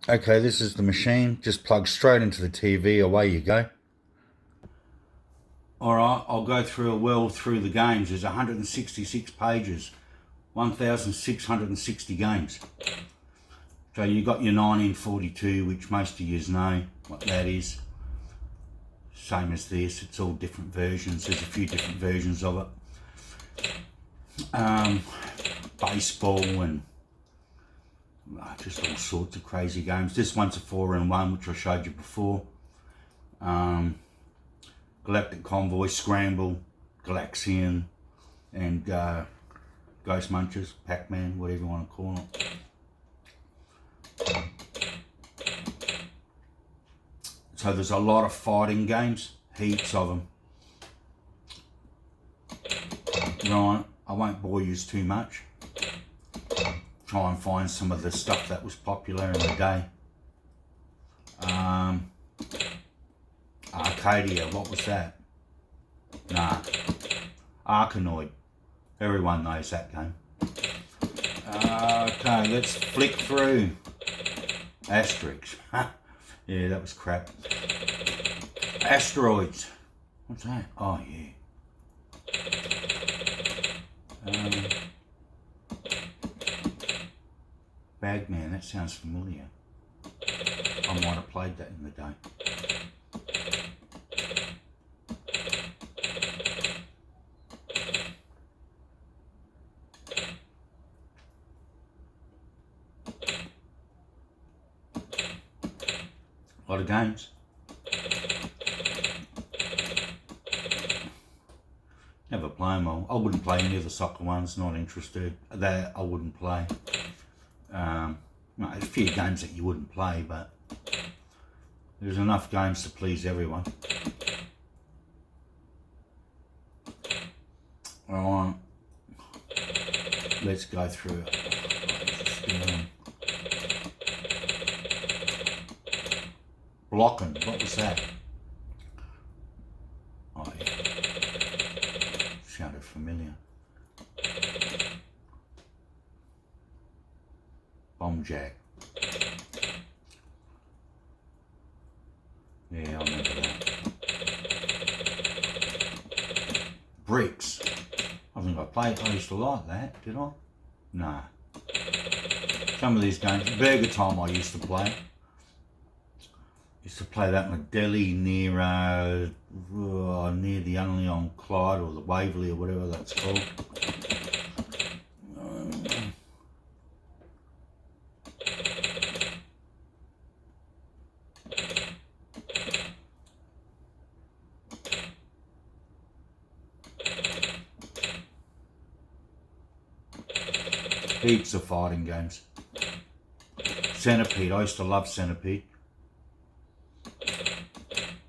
Okay, this is the machine. Just plug straight into the TV. Away you go. Alright, I'll go through the games. There's 166 pages, 1,660 games. So you got your 1942, which most of you know what that is. Same as this, it's all different versions. There's a few different versions of it. Baseball and just all sorts of crazy games. This one's a 4-in-1, which I showed you before. Galactic Convoy, Scramble, Galaxian, and Ghost Munchers, Pac-Man, whatever you want to call it. So there's a lot of fighting games, heaps of them. Right, I won't bore you too much. Try and find some of the stuff that was popular in the day. Arcadia, what was that? Nah, Arkanoid. Everyone knows that game. Okay, let's flick through. Asterix. Yeah, that was crap. Asteroids. What's that? Oh, yeah. Bagman, that sounds familiar. I might have played that in the day. A lot of games. Never play them all. I wouldn't play any of the soccer ones, not interested. That I wouldn't play. There's a few games that you wouldn't play, but there's enough games to please everyone. Alright, let's go through it. Blocking, what was that? Oh yeah, sounded familiar. Bomb Jack. Yeah, I remember that. Bricks. I think I used to like that, did I? Nah. Some of these games, Burger Time I used to play. Used to play that in a deli near the Unley on Clyde or the Waverley or whatever that's called. Heaps of fighting games. Centipede, I used to love Centipede.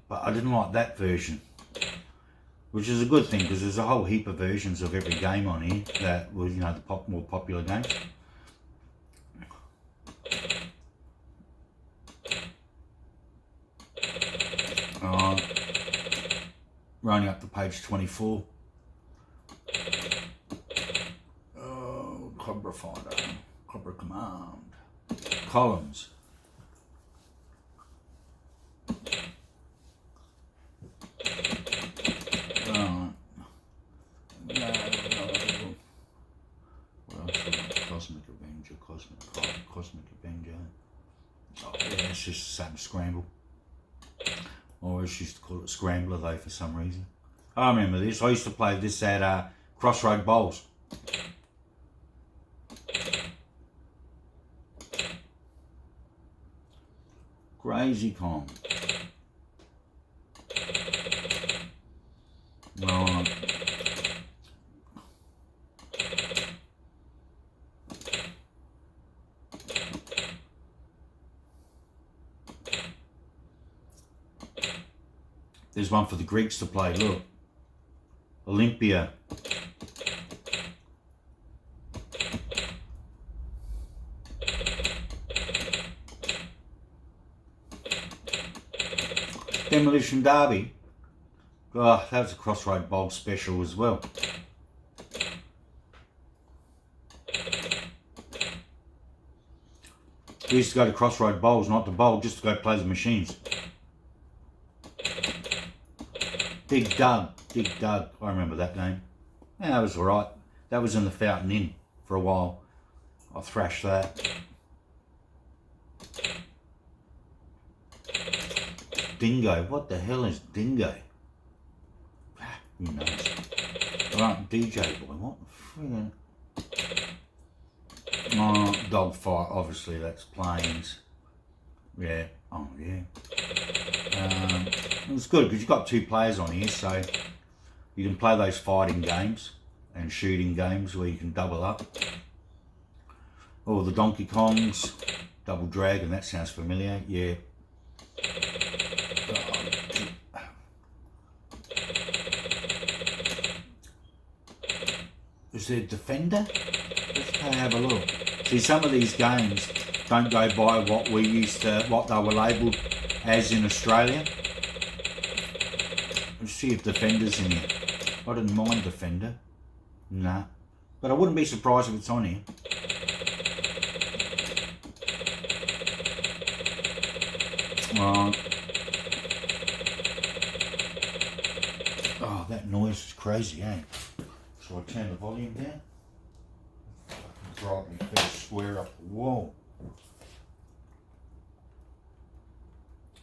But I didn't like that version. Which is a good thing, because there's a whole heap of versions of every game on here that were, you know, the more popular games. Running up to page 24. Cobra Fighter, Cobra Command, Columns. Cosmic Avenger. Oh yeah, it's just the same Scramble. I always used to call it Scrambler though for some reason. I remember this. I used to play this at Crossroad Bowls. Crazy Con. Right. There's one for the Greeks to play, look. Olympia. Demolition Derby. Oh, that was a Crossroad Bowl special as well. We used to go to Crossroad Bowls, not to bowl, just to go play the machines. Dig Dug. I remember that game. Yeah, that was alright. That was in the Fountain Inn for a while. I thrashed that. Dingo. What the hell is Dingo? Who knows? Right, DJ Boy. What the friggin'? Oh, Dogfight. Obviously, that's planes. Yeah. Oh, yeah. It was good because you've got two players on here, so you can play those fighting games and shooting games where you can double up. Or the Donkey Kongs, Double Dragon. That sounds familiar. Yeah. Is there Defender? Let's go have a look. See, some of these games don't go by what they were labelled as in Australia. Let's see if Defender's in here. I didn't mind Defender. Nah. But I wouldn't be surprised if it's on here. Right. Oh, that noise is crazy, eh? So I turn the volume down. Drive me first square up the wall.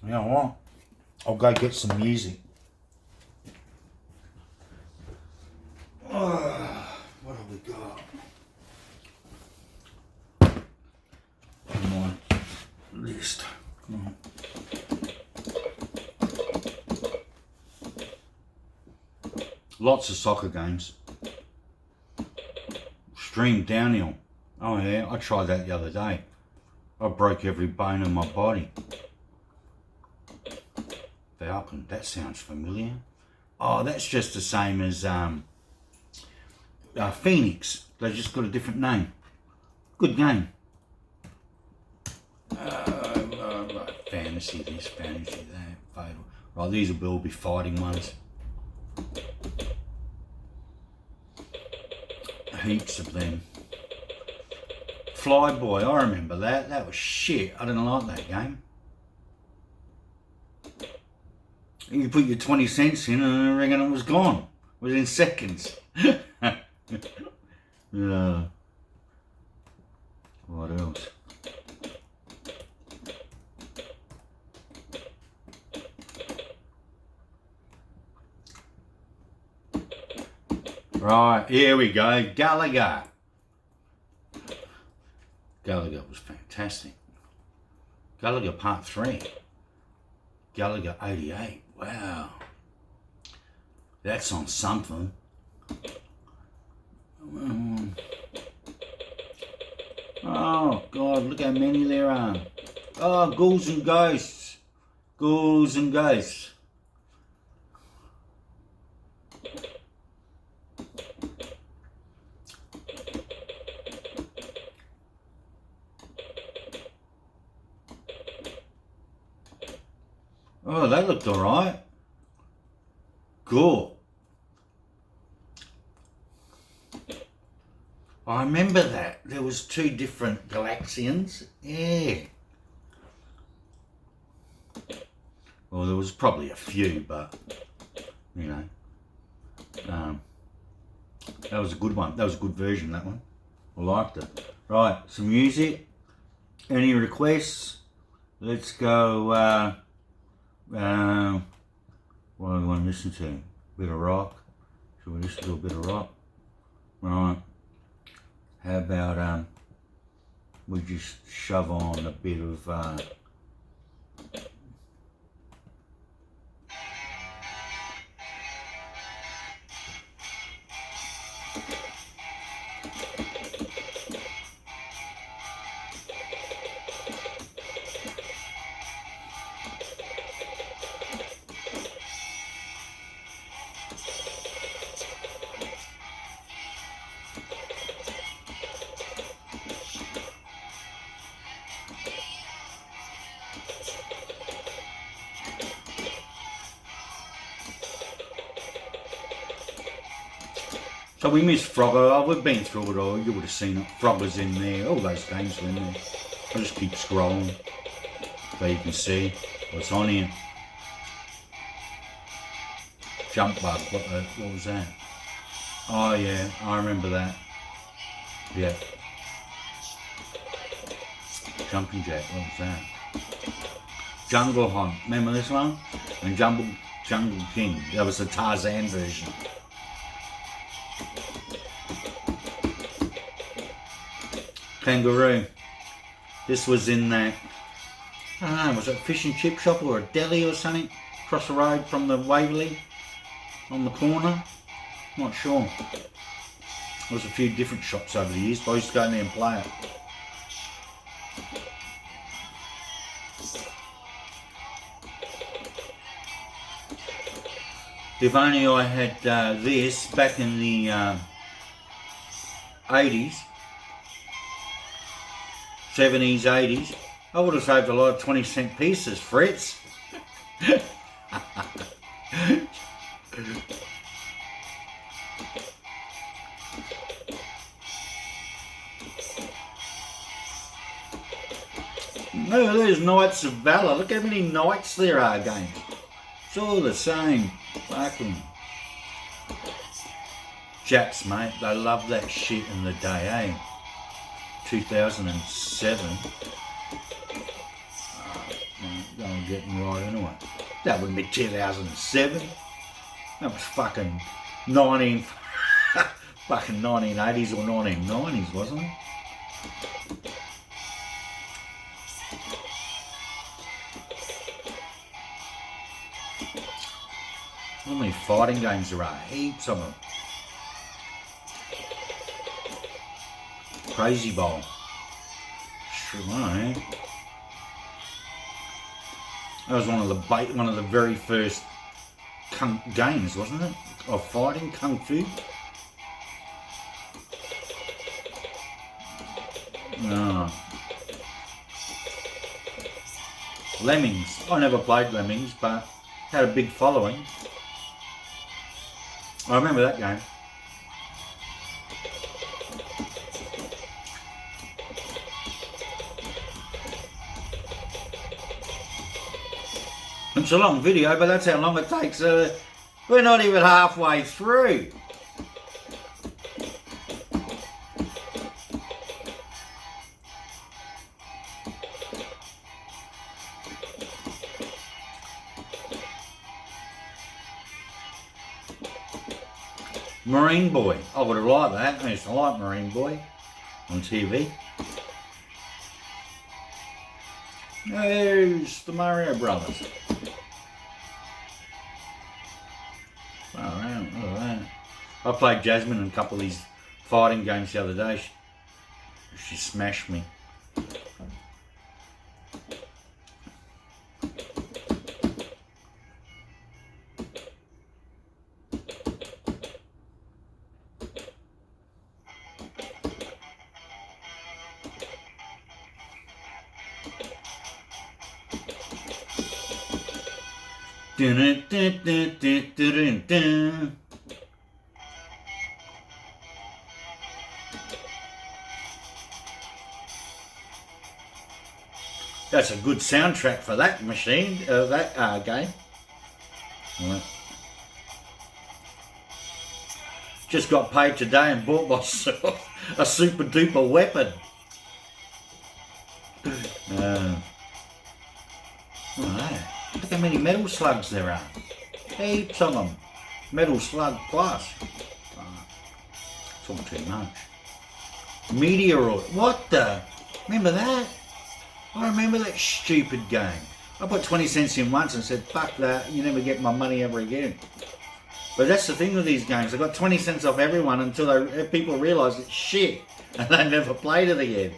You know what? I'll go get some music. What have we got? My list. Come on. Lots of soccer games. Stream downhill. Oh yeah, I tried that the other day. I broke every bone in my body. Falcon, that sounds familiar. Oh, that's just the same as Phoenix. They just got a different name. Good game. Fantasy this, fantasy that. Fatal. Right, these will all be fighting ones. Heaps of them. Flyboy, I remember that. That was shit. I didn't like that game. You put your 20 cents in and I reckon it was gone within seconds. What else? Right, here we go. Gallagher. Gallagher was fantastic. Gallagher Part 3. Gallagher 88. Wow. That's on something. Oh, God, look how many there are. Oh, Ghouls and Ghosts. Ghouls and Ghosts. Oh, that looked alright. Cool. I remember that. There was two different Galaxians. Yeah. Well, there was probably a few, but, you know. That was a good one. That was a good version, that one. I liked it. Right, some music. Any requests? Let's go, what do we want to listen to? A bit of rock. Should we listen to a bit of rock? Right. How about we just shove on a bit of so we missed Frogger. We've been through it all. You would have seen it. Frogger's in there. All those games were in there. I'll just keep scrolling so you can see what's on here. Jump bug, what was that? Oh yeah, I remember that. Yeah. Jumping Jack, what was that? Jungle Hunt, remember this one? And Jungle King, that was the Tarzan version. Kangaroo. This was in that, I don't know, was it a fish and chip shop or a deli or something? Across the road from the Waverley, on the corner? Not sure. There was a few different shops over the years, but I used to go in there and play it. If only I had this back in the 80s, 70s, 80s, I would have saved a lot of 20-cent pieces, Fritz. No, there's Knights of Valor. Look how many knights there are games. It's all the same. Fucking Japs, mate. They loved that shit in the day, eh? 2007. I'm getting right into it. That wouldn't be 2007. That was fucking 1980s or 1990s, wasn't it? How many fighting games there are? Heaps of them. Crazy Bowl. Sure, eh? That was one of the very first games, wasn't it? Of fighting, kung fu. No. Lemmings. I never played Lemmings, but had a big following. I remember that game. It's a long video, but that's how long it takes. We're not even halfway through. Marine Boy. I would have liked that. I used to like Marine Boy on TV. There's the Mario Brothers. Alright, alright. I played Jasmine in a couple of these fighting games the other day. She smashed me. Dun, dun, dun, dun, dun, dun, dun. That's a good soundtrack for that machine, that game. Right. Just got paid today and bought myself a super duper weapon. Alright. Look how many metal slugs there are. Heaps of them. Metal slug plus. It's all too much. Meteoroid. What the? Remember that? I remember that stupid game. I put 20 cents in once and said, fuck that, you never get my money ever again. But that's the thing with these games. I got 20 cents off everyone until people realise it's shit. And they never played it again.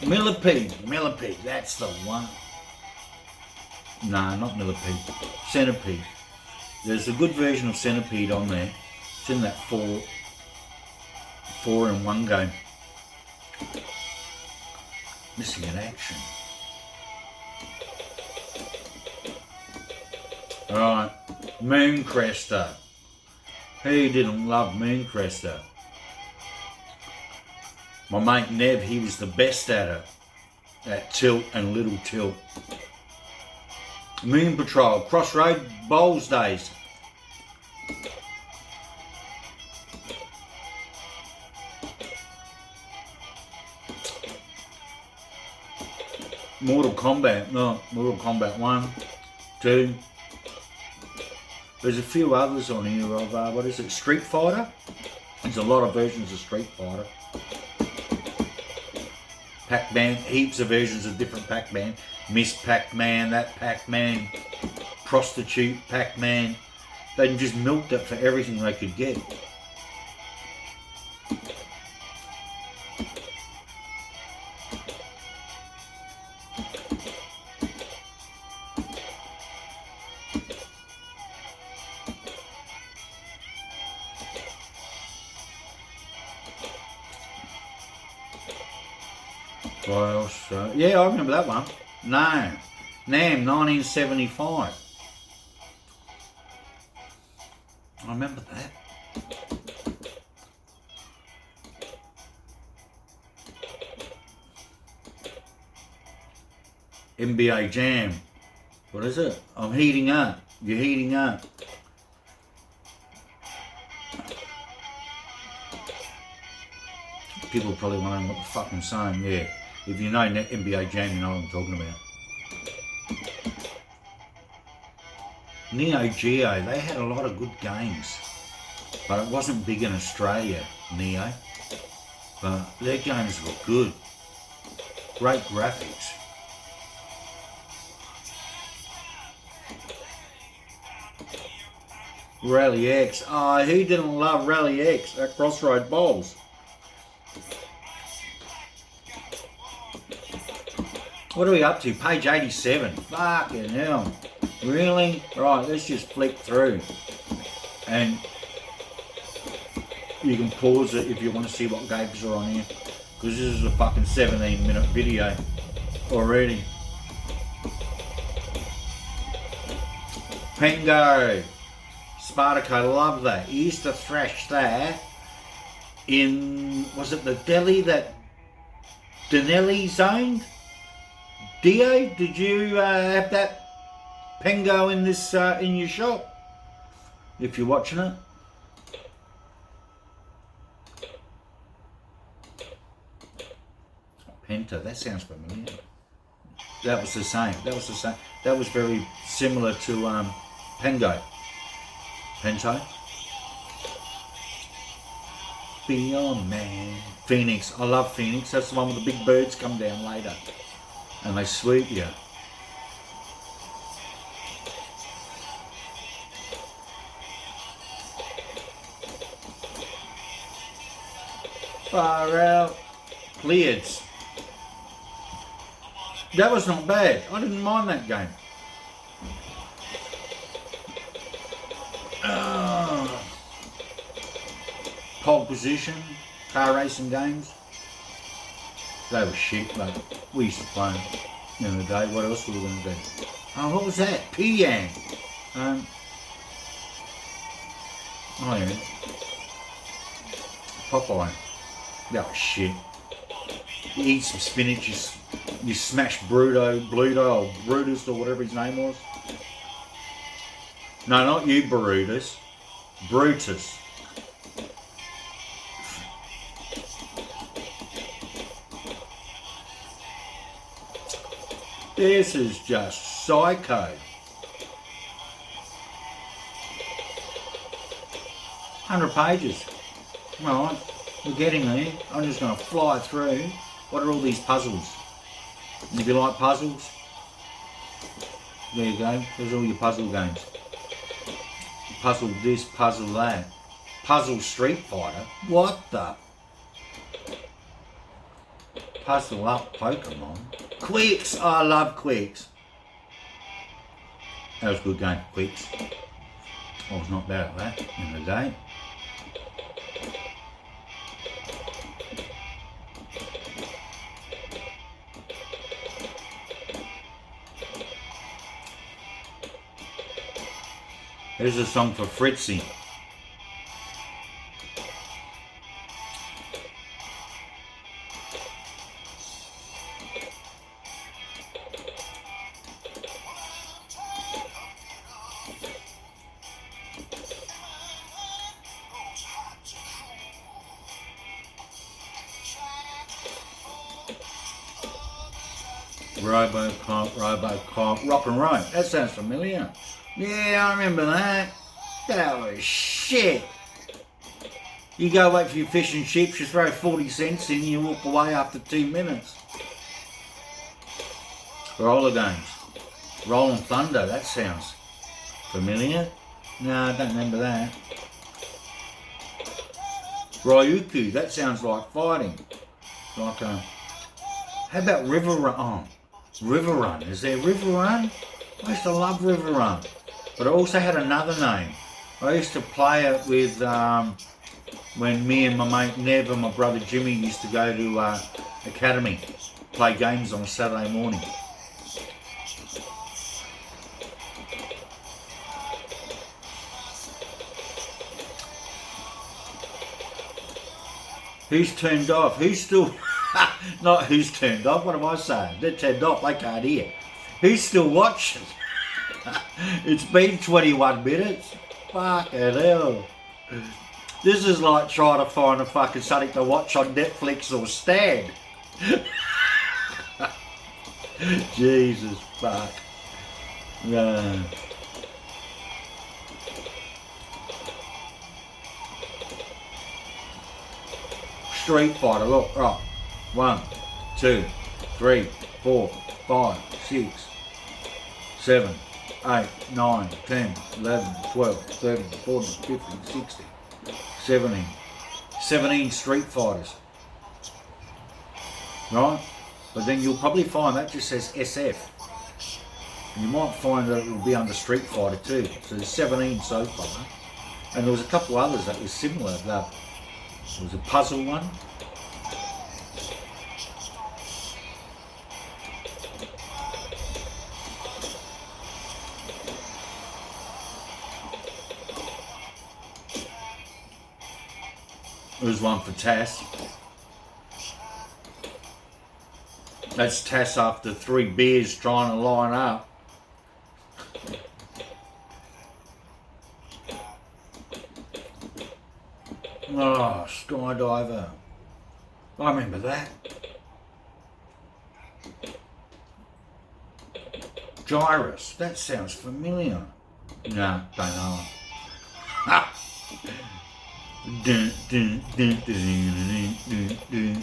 Millipede, that's the one. No, not Millipede. Centipede. There's a good version of Centipede on there. It's in that 4-in-1 game. Missing in action. Alright, Mooncrester. He didn't love Mooncrester. My mate Nev, he was the best at it. At tilt and little tilt. Moon Patrol, Crossroad Bowls days. Mortal Kombat, no, Mortal Kombat 1, 2. There's a few others on here of, what is it, Street Fighter? There's a lot of versions of Street Fighter. Pac-Man, heaps of versions of different Pac-Man. Miss Pac-Man, that Pac-Man, Prostitute Pac-Man. They just milked it for everything they could get. What else? Yeah, I remember that one. No. Nam, 1975. I remember that. NBA Jam. What is it? I'm heating up. You're heating up. People are probably wondering what the fuck I'm saying. Yeah. If you know NBA Jam, you know what I'm talking about. Neo Geo, they had a lot of good games. But it wasn't big in Australia, Neo. But their games were good. Great graphics. Rally X. Oh, who didn't love Rally X at Crossroad Bowls? What are we up to? Page 87. Fucking hell. Really? Right, let's just flick through. And you can pause it if you want to see what games are on here. Because this is a fucking 17-minute video already. Pengo. Spartaco, love that. He used to thrash that in, was it the deli that Danelli's owned? Dio, did you have that Pengo in this in your shop? If you're watching it. Penta, that sounds familiar. That was the same. That was the same. That was very similar to Pengo. Pento. Beyond Man. Phoenix. I love Phoenix. That's the one with the big birds come down later. And they sweep you. Far out. Pleiades. That was not bad. I didn't mind that game. Pole Position. Car racing games. They were shit, but we used to play them in the day. What else were we going to do? Oh, what was that? Piyang. Oh, yeah. Popeye. That was shit. You eat some spinach, you smash Bluto, or Brutus, or whatever his name was. No, not you, Brutus. Brutus. This is just psycho. 100 pages. Right, we're getting there. I'm just going to fly through. What are all these puzzles? And if you like puzzles, there you go. There's all your puzzle games. Puzzle this, puzzle that. Puzzle Street Fighter. What the? Puzzle Up Pokemon. Quicks! Oh, I love Quicks. That was a good game, Quicks. I was not bad at that in the day. Here's a song for Fritzy. Robocop, Rock and Roll. That sounds familiar. Yeah, I remember that. That was shit. You go wait for your fish and chips, you throw 40 cents in, you walk away after 2 minutes. Roller games. Rolling Thunder, that sounds familiar. No, I don't remember that. Ryuku, that sounds like fighting. Like how about River Run? Oh, River Run. Is there River Run? I used to love River Run. But it also had another name. I used to play it with when me and my mate Nev and my brother Jimmy used to go to Academy, play games on a Saturday morning. Who's turned off? Who's still... Not who's turned off, what am I saying? They're turned off, I can't hear. Who's still watching? It's been 21 minutes. Fucking hell. This is like trying to find a fucking something to watch on Netflix or Stan. Jesus fuck. No. Street Fighter, look, right. 1, 2, 3, 4, 5, 6, 7, 8, 9, 10, 11, 12, 13, 14, 15, 16, 17. 17 Street Fighters. Right? But then you'll probably find that just says SF. And you might find that it will be under Street Fighter too. So there's 17 so far. And there was a couple others that was similar. There was a puzzle one. There was one for Tass. That's Tass after 3 beers trying to line up. Oh, Skydiver. I remember that. Gyrus. That sounds familiar. No, don't know. Ha! Dun, dun, dun, dun, dun, dun.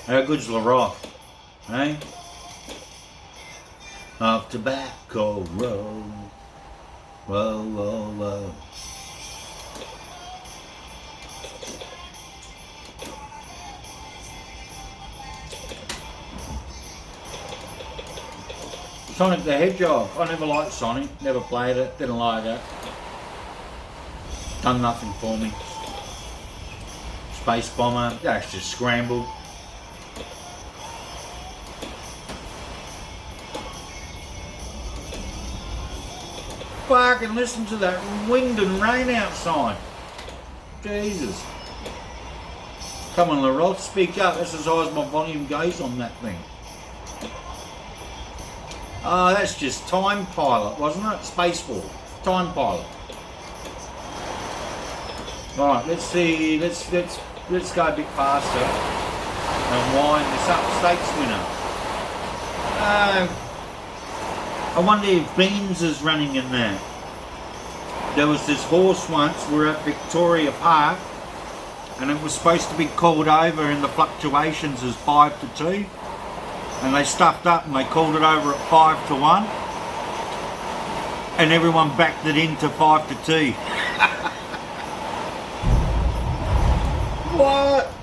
How good's Laroth, eh? Off Tobacco Road, whoa, whoa, whoa. Sonic the Hedgehog. I never liked Sonic, never played it, didn't like it. Done nothing for me. Space Bomber, that's just scrambled. Fucking listen to that wind and rain outside. Jesus. Come on, Laroth, speak up. That's as high as my volume goes on that thing. Oh, that's just Time Pilot, wasn't it? Spaceball. Time Pilot. Right, let's see. Let's go a bit faster and wind this up. Stakes winner. I wonder if Beans is running in there. There was this horse once. We're at Victoria Park, and it was supposed to be called over in the fluctuations as 5-2. And they stuffed up and they called it over at 5-1, and everyone backed it into 5-2. What?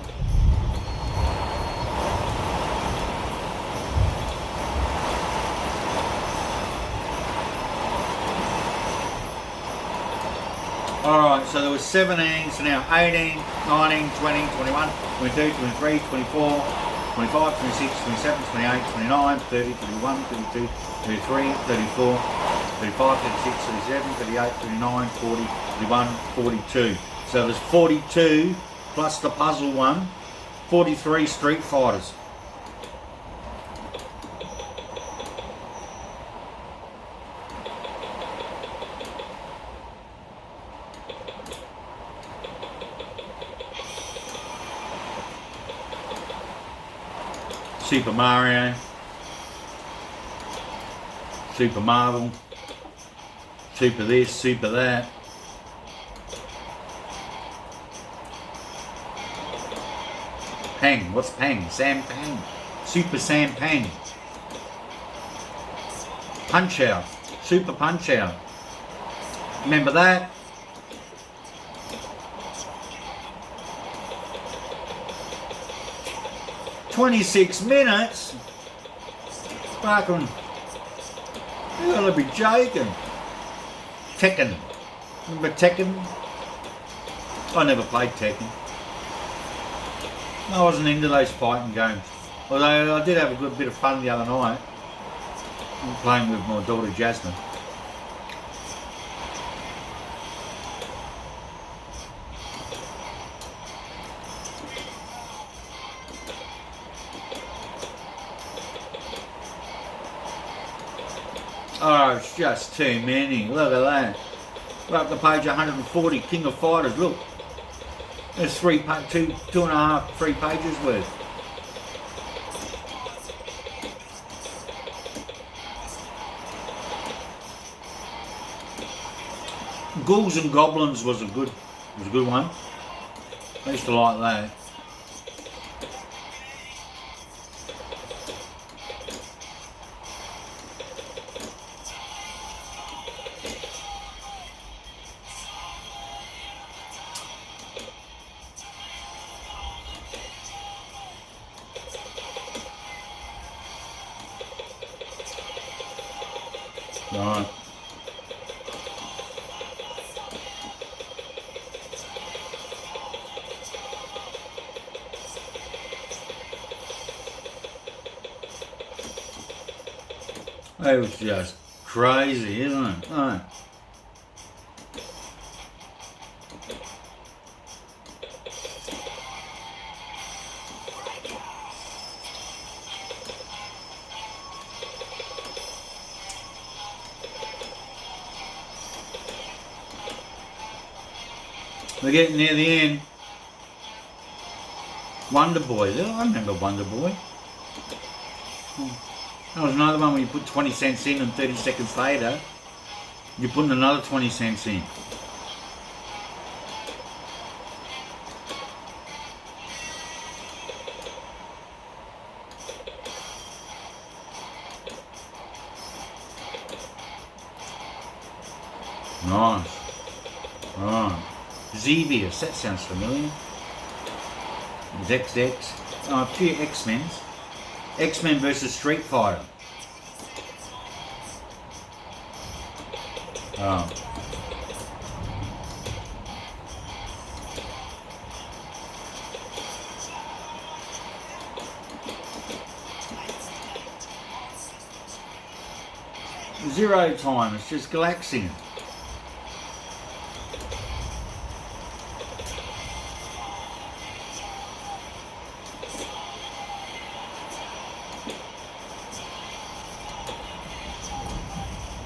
Alright, so there was 17, so now 18, 19, 20, 21, 22, 23, 24, 25, 26, 27, 28, 29, 30, 31, 32, 33, 34, 35, 36, 37, 38, 39, 40, 41, 42. So there's 42 plus the puzzle one, 43 Street Fighters. Super Mario, Super Marvel, Super this, Super that. Pang, what's Pang? Sam Pang. Super Sam Pang. Punch Out, Super Punch Out. Remember that? "26 minutes? Fucking, you gotta be joking." Tekken. Remember Tekken? I never played Tekken. I wasn't into those fighting games. Although I did have a good bit of fun the other night playing with my daughter Jasmine. Oh, it's just too many. Look at that. We're up to page 140, King of Fighters. Look, there's two and a half, 3 pages worth. Ghouls and Goblins was a good one. I used to like that. Right. It was just crazy, isn't it? Oh. We're getting near the end. Wonder Boy. I remember Wonder Boy. That was another one where you put 20 cents in and 30 seconds later you're putting another 20 cents in. Nice. Right. Xevious, that sounds familiar. XX. Oh, a few X-Men's. X-Men versus Street Fighter. Oh. Zero time, it's just Galaxian.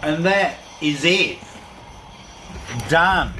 And that is it. Done.